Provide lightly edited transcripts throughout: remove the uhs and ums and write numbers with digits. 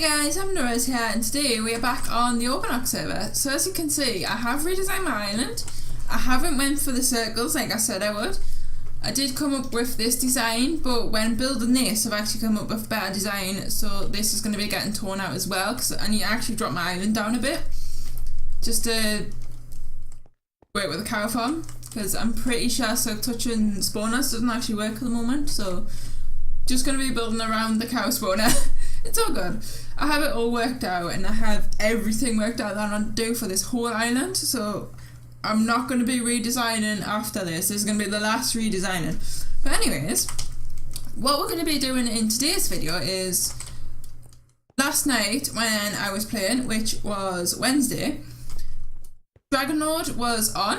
Hey guys, I'm Norris here, and today we are back on the orbonix server. So as you can see, I have redesigned my island. I haven't went for the circles like I said I would. I did come up with this design, but when building this I've actually come up with a better design, so this is going to be getting torn out as well because I need to actually drop my island down a bit just to work with the cow farm, because I'm pretty sure so touching spawners doesn't actually work at the moment, so just going to be building around the cow spawner. It's all good. I have it all worked out and I have everything worked out that I want to do for this whole island, so I'm not going to be redesigning after this. This is going to be the last redesigning. But anyways, what we're going to be doing in today's video is, last night when I was playing, which was Wednesday, Dragon Lord was on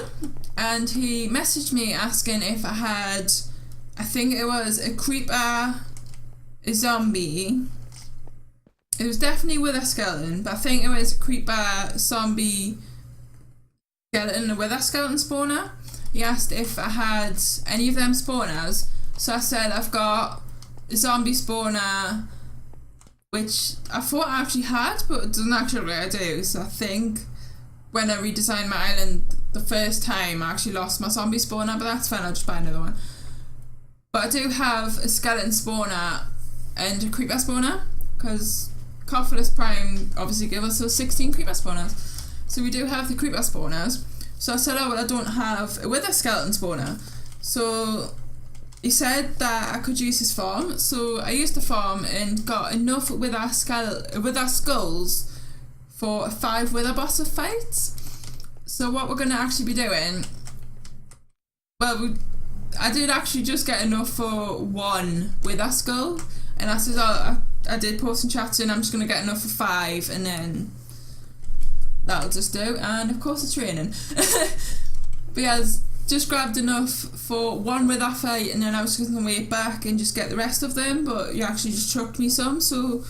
and he messaged me asking if I had, I think it was a creeper, a zombie. It was definitely with a skeleton, but I think it was a creeper, zombie, skeleton, a wither skeleton spawner. He asked if I had any of them spawners, so I said I've got a zombie spawner, which I thought I actually had, but it doesn't actually I do. So I think when I redesigned my island the first time, I actually lost my zombie spawner, but that's fine, I'll just buy another one. But I do have a skeleton spawner and a creeper spawner, because Cofferless Prime obviously gave us those 16 creeper spawners. So we do have the creeper spawners. So I said, oh well, I don't have a wither skeleton spawner. So he said that I could use his farm. So I used the farm and got enough wither skulls for 5 wither boss fights. So what we're going to actually be doing, well, I did actually just get enough for 1 wither skull. And I said, oh, I did post in chat saying I'm just going to get enough for 5 and then that'll just do. And of course it's raining. But yeah, I just grabbed enough for 1 wither fight and then I was going to wait back and just get the rest of them, but you actually just chucked me some, so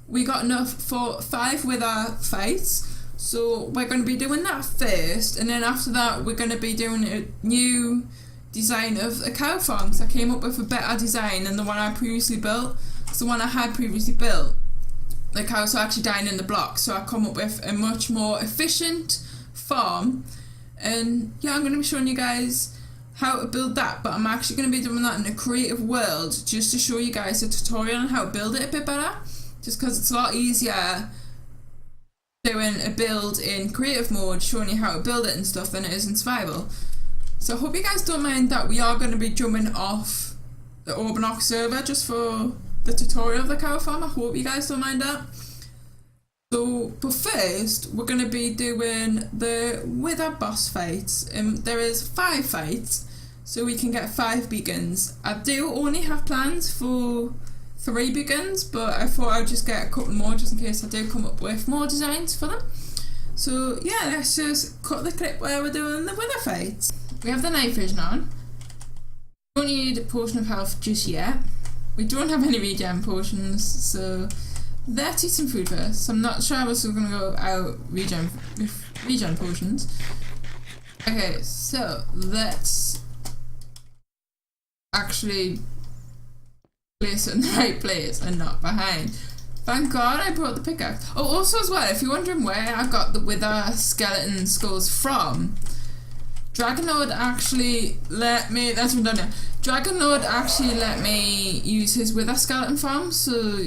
we got enough for 5 wither fights. So we're going to be doing that first, and then after that we're going to be doing a new design of a cow farm, because I came up with a better design than the one I previously built. So the one I had previously built, the cows are actually dying in the block, so I come up with a much more efficient farm. And yeah, I'm going to be showing you guys how to build that, but I'm actually going to be doing that in a creative world just to show you guys a tutorial on how to build it a bit better, just because it's a lot easier doing a build in creative mode, showing you how to build it and stuff, than it is in survival. So I hope you guys don't mind that we are going to be jumping off the orbonix server just for the tutorial of the cow farm. I hope you guys don't mind that. So, but first we're going to be doing the wither boss fights. There is 5 fights, so we can get 5 beacons. I do only have plans for 3 beacons, but I thought I'd just get a couple more just in case I do come up with more designs for them. So yeah, let's just cut the clip where we're doing the wither fights. We have the night vision on. Don't need a potion of health just yet. We don't have any regen potions, so let's eat some food first. So I'm not sure we're still gonna go out regen potions. Okay, so let's actually place it in the right place and not behind. Thank God I brought the pickaxe. Oh, also as well, if you're wondering where I got the wither skeleton skulls from, Dragon Lord actually let me, that's been done now. Dragon Lord actually let me use his wither skeleton farm, so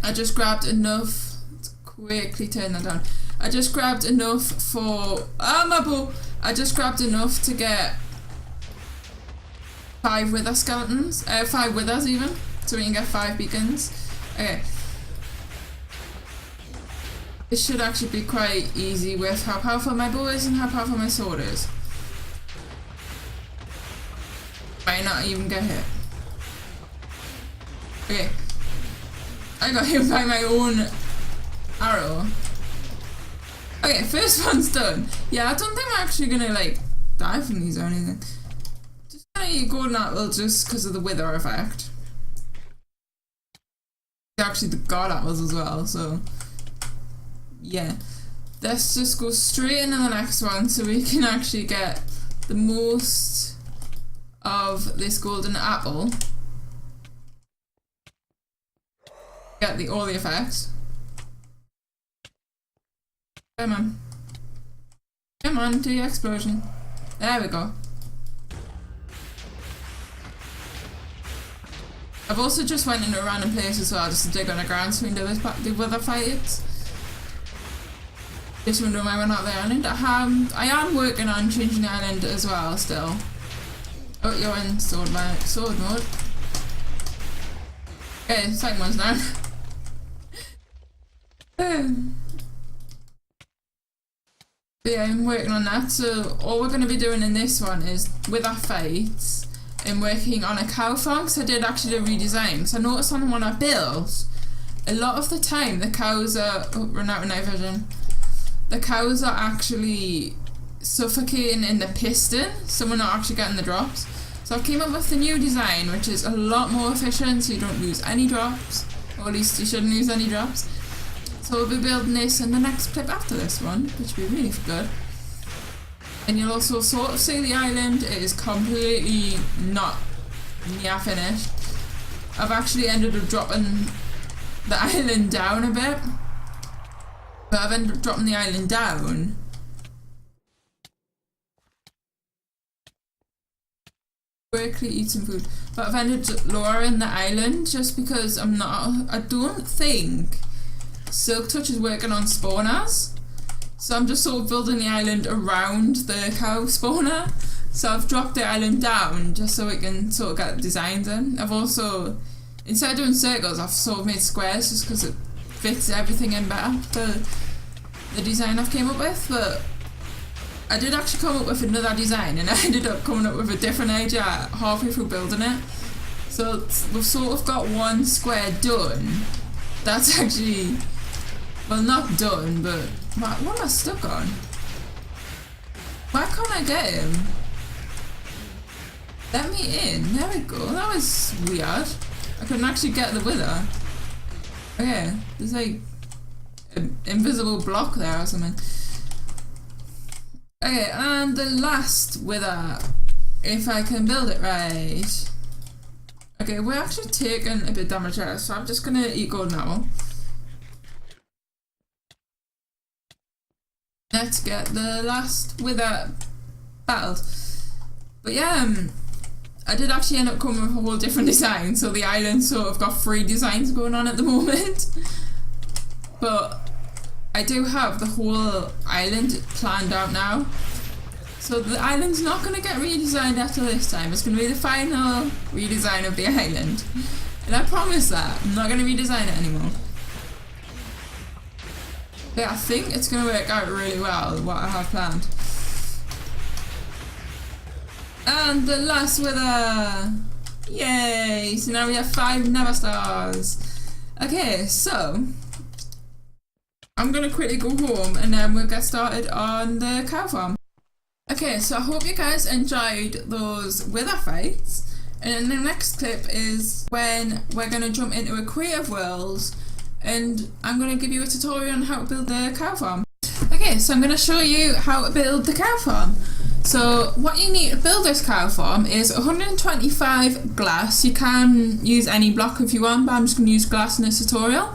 I just grabbed enough, let's quickly turn that down. I just grabbed enough for, my bow! I just grabbed enough to get 5 wither skeletons, 5 withers even, so we can get 5 beacons. Okay. This should actually be quite easy with how powerful my bow is and how powerful my sword is. Might not even get hit. Okay. I got hit by my own arrow. Okay, first one's done. Yeah, I don't think I'm actually gonna like die from these or anything. Just gonna eat golden apple just because of the wither effect. Actually the god apples as well, so yeah. Let's just go straight into the next one so we can actually get the most of this golden apple. Get all the effects. Come on. Come on, do your explosion. There we go. I've also just went into a random place as well just to dig on the ground so we can do the other fights. Just wondering why we're not the island. I am working on changing the island as well still. Oh, you're in sword mode. Okay, second one's down. But yeah, I'm working on that. So all we're going to be doing in this one is with our fights and working on a cow farm, because I did actually do a redesign. Because I noticed on one I built, a lot of the time the cows are run out of night vision. The cows are actually suffocating in the piston, so we're not actually getting the drops. So I came up with the new design, which is a lot more efficient, so you don't lose any drops, or at least you shouldn't lose any drops. So we'll be building this in the next clip after this one, which will be really good. And you'll also sort of see the island. It is completely not near finished. I've actually ended up dropping the island down a bit. But I've ended up dropping the island down. Quickly eat some food. But I've ended up lowering the island just because I don't think Silk Touch is working on spawners. So I'm just sort of building the island around the cow spawner. So I've dropped the island down just so we can sort of get designs in. I've also, instead of doing circles, I've sort of made squares just because it fits everything in better, the design I've came up with. But I did actually come up with another design and I ended up coming up with a different idea halfway through building it. So we've sort of got one square done. That's actually, well, not done, but what am I stuck on? Why can't I get him? Let me in. There we go. That was weird. I couldn't actually get the wither. Okay, there's like an invisible block there or something. Okay, and the last wither, if I can build it right. Okay, we're actually taking a bit of damage here, so I'm just gonna eat golden apple. Let's get the last wither battled. But yeah, I did actually end up coming with a whole different design, so the island sort of got 3 designs going on at the moment. But I do have the whole island planned out now. So the island's not going to get redesigned after this time. It's going to be the final redesign of the island. And I promise that. I'm not going to redesign it anymore. But I think it's going to work out really well, what I have planned. And the last wither! Yay! So now we have 5 Nether stars. Okay, so I'm gonna quickly go home and then we'll get started on the cow farm. Okay, so I hope you guys enjoyed those wither fights. And the next clip is when we're gonna jump into a creative world and I'm gonna give you a tutorial on how to build the cow farm. Okay, so I'm gonna show you how to build the cow farm. So what you need to build this cow farm is 125 glass. You can use any block if you want, but I'm just going to use glass in this tutorial.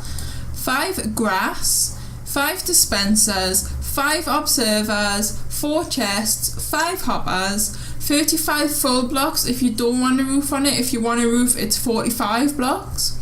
5 grass, 5 dispensers, 5 observers, 4 chests, 5 hoppers, 35 full blocks if you don't want a roof on it. If you want a roof, it's 45 blocks.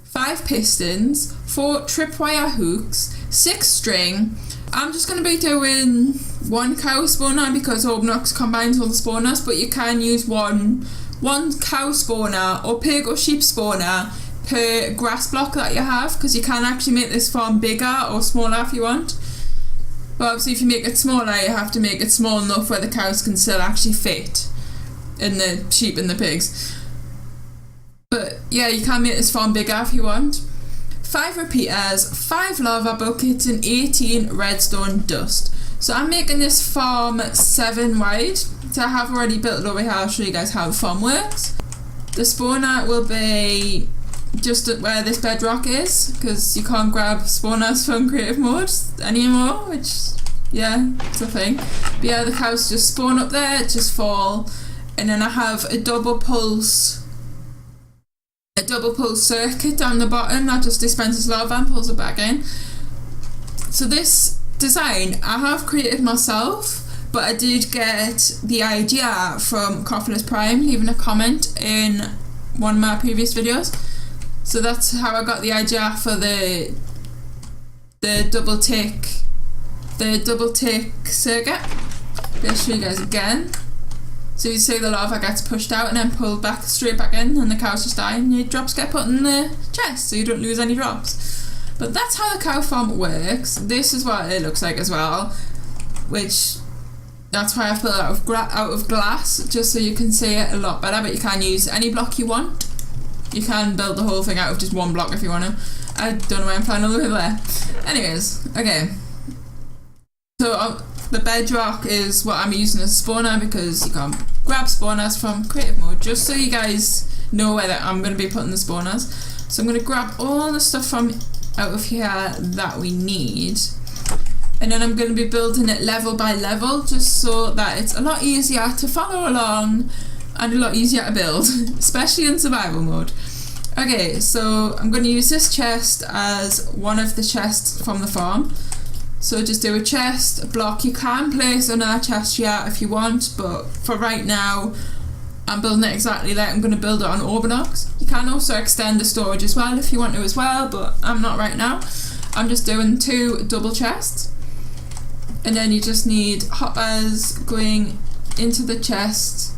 5 pistons, 4 tripwire hooks, 6 string. I'm just going to be doing 1 cow spawner because orbonix combines all the spawners, but you can use one cow spawner or pig or sheep spawner per grass block that you have, because you can actually make this farm bigger or smaller if you want. But obviously if you make it smaller, you have to make it small enough where the cows can still actually fit in the sheep and the pigs. But yeah, you can make this farm bigger if you want. 5 repeaters, 5 lava buckets and 18 redstone dust. So I'm making this farm 7 wide. So I have already built it over here. I'll show you guys how the farm works. The spawner will be just at where this bedrock is, because you can't grab spawners from creative mode anymore, which, yeah, it's a thing. But yeah, the cows just spawn up there, just fall, and then I have a double pulse circuit down the bottom that just dispenses lava and pulls it back in. So this design I have created myself, but I did get the idea from Coffeeless Prime, leaving a comment in one of my previous videos. So that's how I got the idea for the double tick circuit. I'll show you guys again. So you see the lava gets pushed out and then pulled back straight back in, and the cows just die and your drops get put in the chest so you don't lose any drops. But that's how the cow farm works. This is what it looks like as well, which that's why I've built it out of glass, just so you can see it a lot better. But you can use any block you want. You can build the whole thing out of just one block if you want to. I don't know why I'm flying all the way there. Anyways, okay. So the bedrock is what I'm using as a spawner, because you can grab spawners from creative mode, just so you guys know where I'm going to be putting the spawners. So I'm going to grab all the stuff from out of here that we need, and then I'm going to be building it level by level, just so that it's a lot easier to follow along and a lot easier to build, especially in survival mode. Okay, so I'm going to use this chest as one of the chests from the farm. So just do a chest, a block. You can place another chest here if you want, but for right now I'm building it exactly like I'm going to build it on orbonix. You can also extend the storage as well if you want to as well, but I'm not right now. I'm just doing 2 double chests, and then you just need hoppers going into the chest.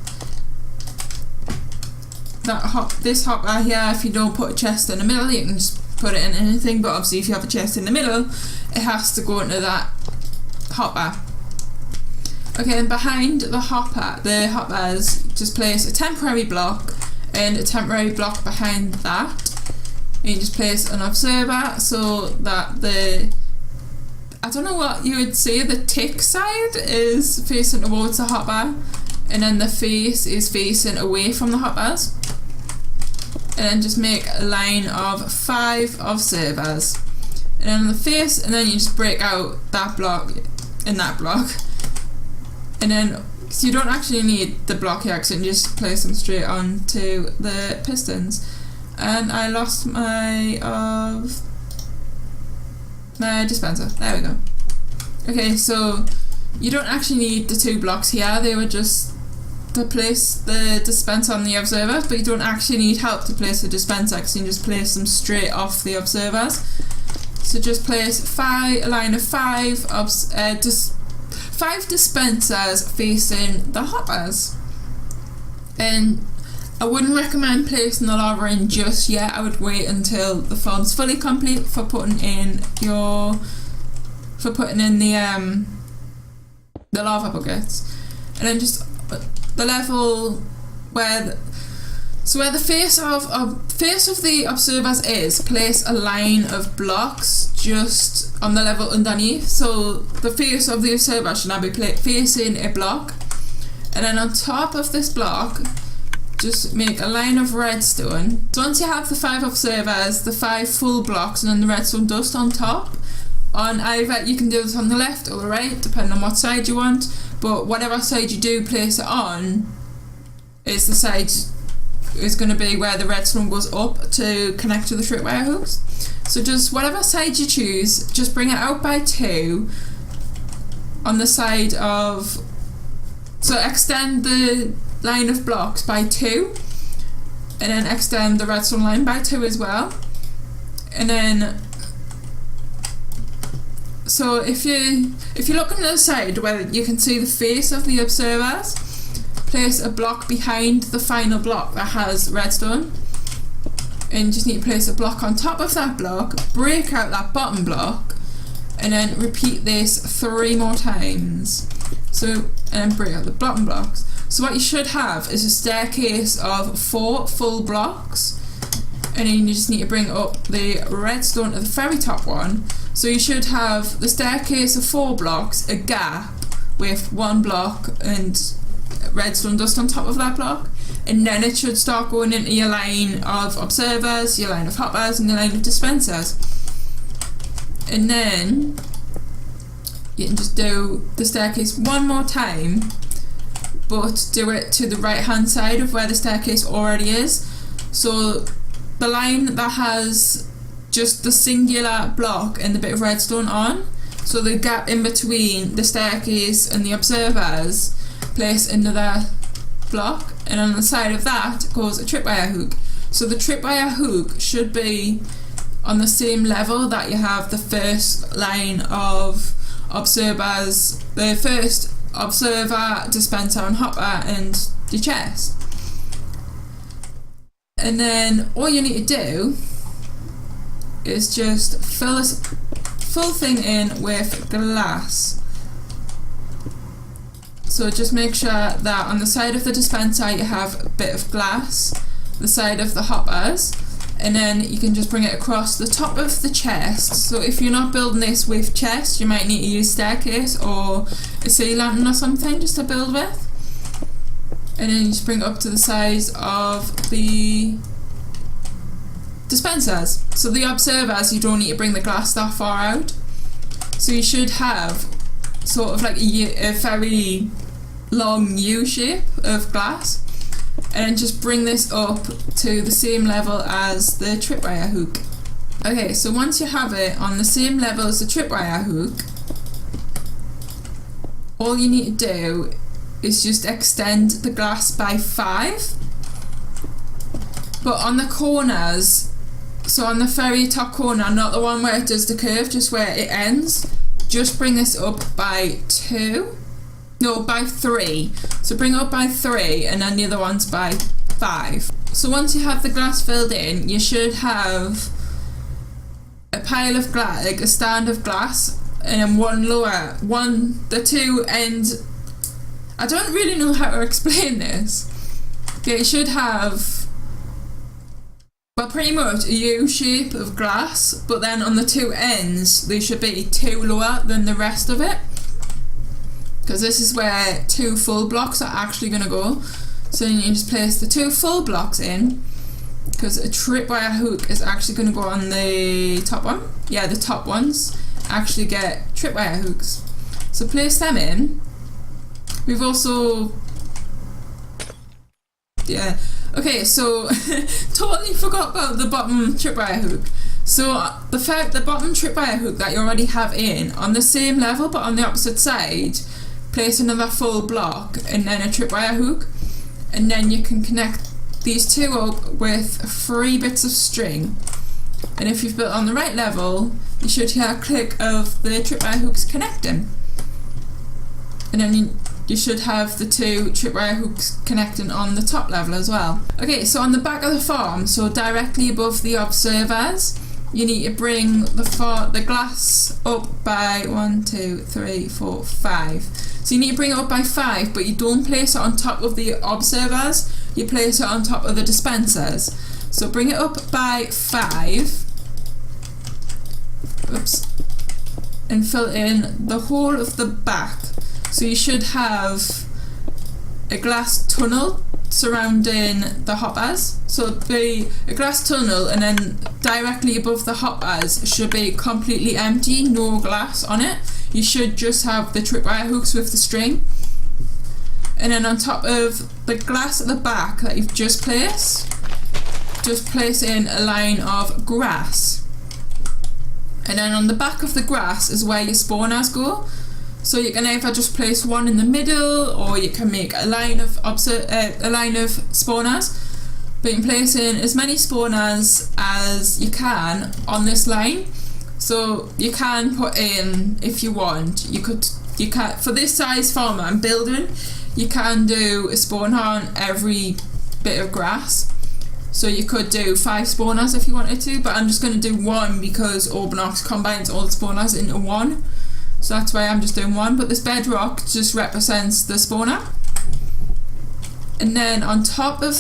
This hopper here, if you don't put a chest in the middle, you can just put it in anything, but obviously if you have a chest in the middle, it has to go into that hopper. Okay, and behind the hoppers, just place a temporary block and a temporary block behind that. And you just place an observer so that I don't know what you would say, the tick side is facing towards the hopper, and then the face is facing away from the hoppers. And then just make a line of 5 observers. And then on the face, and then you just break out that block and that block. And then, so you don't actually need the block here, because you can just place them straight onto the pistons. And I lost my dispenser. There we go. Okay, so you don't actually need the 2 blocks here. They were just to place the dispenser on the observers, but you don't actually need help to place the dispenser, because you can just place them straight off the observers. So just place a line of 5 dispensers facing the hoppers. And I wouldn't recommend placing the lava in just yet. I would wait until the farm's fully complete for putting in the lava buckets. And then just the level where the face of the observers is, place a line of blocks just on the level underneath. So the face of the observer should now be facing a block, and then on top of this block just make a line of redstone. So once you have the 5 observers, the 5 full blocks, and then the redstone dust on top, on either, you can do this on the left or the right depending on what side you want, but whatever side you do place it on is the side is going to be where the redstone goes up to connect to the tripwire hooks. So just whatever side you choose, just bring it out by 2 on the side of, so extend the line of blocks by 2, and then extend the redstone line by 2 as well. And then, so if you look on the side where you can see the face of the observers, place a block behind the final block that has redstone, and you just need to place a block on top of that block, break out that bottom block, and then repeat this 3 more times. So, and then break out the bottom blocks. So what you should have is a staircase of 4 full blocks, and then you just need to bring up the redstone to the very top one. So you should have the staircase of 4 blocks, a gap with 1 block and redstone dust on top of that block, and then it should start going into your line of observers, your line of hoppers, and your line of dispensers. And then you can just do the staircase 1 more time, but do it to the right hand side of where the staircase already is. So the line that has just the singular block and the bit of redstone on, So the gap in between the staircase and the observers, place another block, and on the side of that goes a tripwire hook. So the tripwire hook should be on the same level that you have the first line of observers, the first observer, dispenser and hopper and the chest. And then all you need to do is just fill this full thing in with glass. So just make sure that on the side of the dispenser you have a bit of glass, the side of the hoppers, and then you can just bring it across the top of the chest. So if you're not building this with chest, you might need to use staircase or a sea lantern or something just to build with. And then you just bring it up to the size of the dispensers. So the observers, you don't need to bring the glass that far out. So you should have sort of like a very long U shape of glass, and then just bring this up to the same level as the tripwire hook. Okay, so once you have it on the same level as the tripwire hook, all you need to do is just extend the glass by 5. But on the corners, so on the very top corner, not the one where it does the curve, just where it ends, just bring this up by 2. No, by 3. So bring it up by 3 and then the other one's by 5. So once you have the glass filled in, you should have a pile of glass, like a stand of glass, and then the two ends. I don't really know how to explain this. Okay, it should have, well, pretty much a U shape of glass, but then on the two ends they should be 2 lower than the rest of it, because this is where 2 full blocks are actually going to go. So you just place the 2 full blocks in, because a tripwire hook is actually going to go on the top one. Yeah, the top ones actually get tripwire hooks. So place them in. We've also, yeah, okay, so totally forgot about the bottom tripwire hook. So the bottom tripwire hook that you already have in, on the same level but on the opposite side, place another full block and then a tripwire hook, and then you can connect these two up with 3 bits of string. And if you've built on the right level, you should hear a click of the tripwire hooks connecting, and then you should have the 2 tripwire hooks connecting on the top level as well. Okay, so on the back of the farm, so directly above the observers, you need to bring the glass up by 1, 2, 3, 4, 5. So you need to bring it up by 5, but you don't place it on top of the observers, you place it on top of the dispensers. So bring it up by 5. Oops. And fill in the whole of the back. So you should have a glass tunnel surrounding the hoppers. So it'd be a glass tunnel, and then directly above the hoppers should be completely empty, no glass on it. You should just have the tripwire hooks with the string. And then on top of the glass at the back that you've just place in a line of grass. And then on the back of the grass is where your spawners go. So you can either just place one in the middle, or you can make a line of spawners. But you can place in as many spawners as you can on this line. So you can put in, if you want, you can for this size farm I'm building, you can do a spawner on every bit of grass. So you could do 5 spawners if you wanted to, but I'm just going to do 1 because orbonix combines all the spawners into 1. So that's why I'm just doing 1, but this bedrock just represents the spawner. And then on top of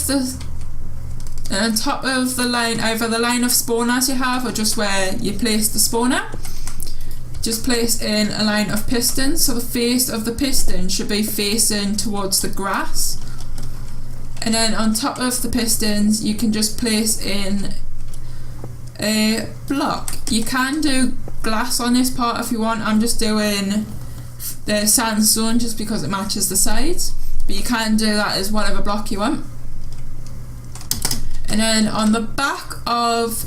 the line, either the line of spawners you have or just where you place the spawner, just place in a line of pistons. So the face of the piston should be facing towards the grass. And then on top of the pistons you can just place in a block. You can do glass on this part if you want. I'm just doing the sandstone just because it matches the sides, but you can do that as whatever block you want. And then on the back of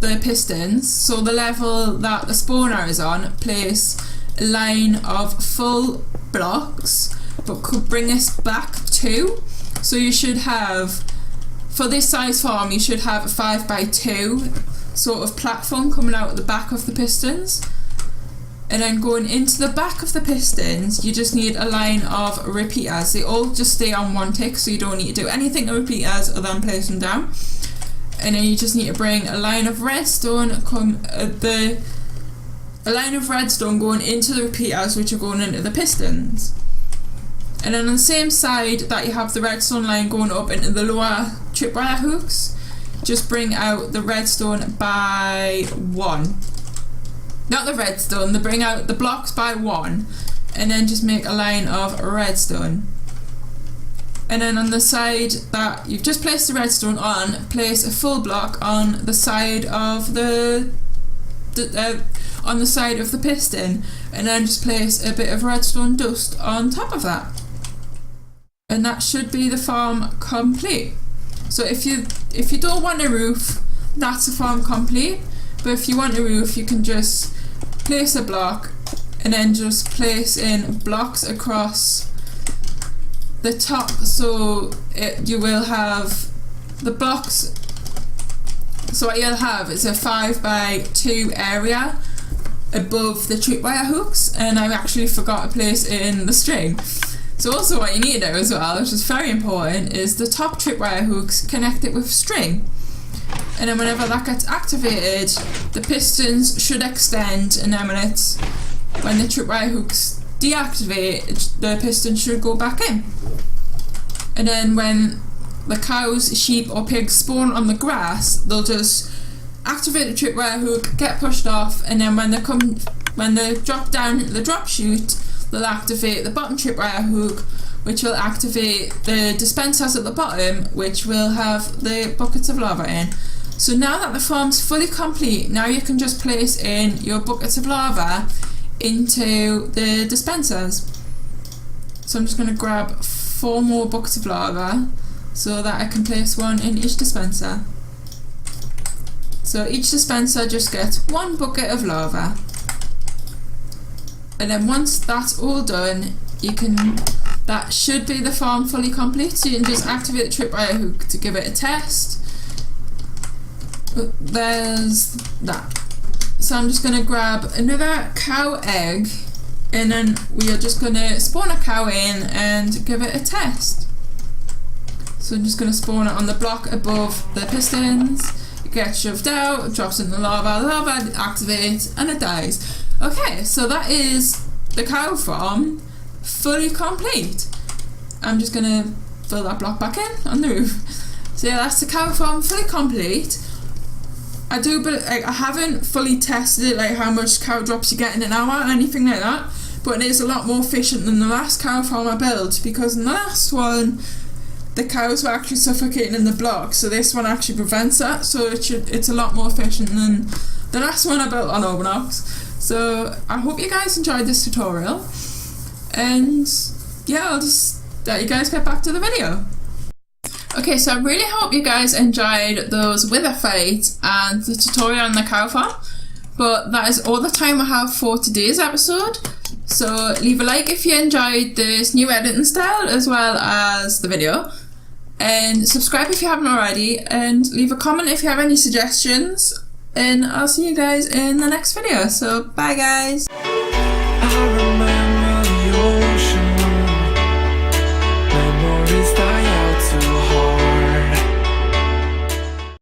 the pistons, so the level that the spawner is on, place a line of full blocks, but could bring us back 2. So you should have, for this size farm, you should have a 5x2 sort of platform coming out at the back of the pistons. And then going into the back of the pistons, you just need a line of repeaters. They all just stay on 1 tick, so you don't need to do anything to repeaters other than place them down. And then you just need to bring a line of redstone, a line of redstone going into the repeaters, which are going into the pistons. And then on the same side that you have the redstone line going up into the lower tripwire hooks, just bring out the redstone by 1. Not the redstone, they bring out the blocks by 1, and then just make a line of redstone. And then on the side that you've just placed the redstone on, place a full block on the side of the piston, and then just place a bit of redstone dust on top of that. And that should be the farm complete. So if you don't want a roof, that's the farm complete. But if you want a roof, you can just place a block and then just place in blocks across the top, so you will have the blocks. So what you'll have is a 5x2 area above the tripwire hooks, and I actually forgot to place in the string. So also what you need to do as well, which is very important, is the top tripwire hooks connect it with string. And then whenever that gets activated, the pistons should extend, and then when the tripwire hooks deactivate, the piston should go back in. And then when the cows, sheep or pigs spawn on the grass, they'll just activate the tripwire hook, get pushed off, and then when they drop down the drop chute, they'll activate the bottom tripwire hook, which will activate the dispensers at the bottom, which will have the buckets of lava in. So now that the farm's fully complete, now you can just place in your buckets of lava into the dispensers. So I'm just going to grab 4 more buckets of lava so that I can place 1 in each dispenser. So each dispenser just gets 1 bucket of lava. And then once that's all done, that should be the farm fully complete. So you can just activate the tripwire hook to give it a test. There's that. So I'm just going to grab another cow egg, and then we are just going to spawn a cow in and give it a test. So I'm just going to spawn it on the block above the pistons. It gets shoved out, it drops in the lava activates, and it dies. Okay, so that is the cow farm fully complete. I'm just going to fill that block back in on the roof. So yeah, that's the cow farm fully complete. I haven't fully tested it, like how much cow drops you get in an hour or anything like that, but it is a lot more efficient than the last cow farm I built, because in the last one the cows were actually suffocating in the block, so this one actually prevents that, so it's a lot more efficient than the last one I built on orbonix. So I hope you guys enjoyed this tutorial, and yeah, I'll just let you guys get back to the video. Okay, so I really hope you guys enjoyed those wither fights and the tutorial on the cow farm, but that is all the time I have for today's episode. So leave a like if you enjoyed this new editing style as well as the video, and subscribe if you haven't already, and leave a comment if you have any suggestions, and I'll see you guys in the next video. So bye guys.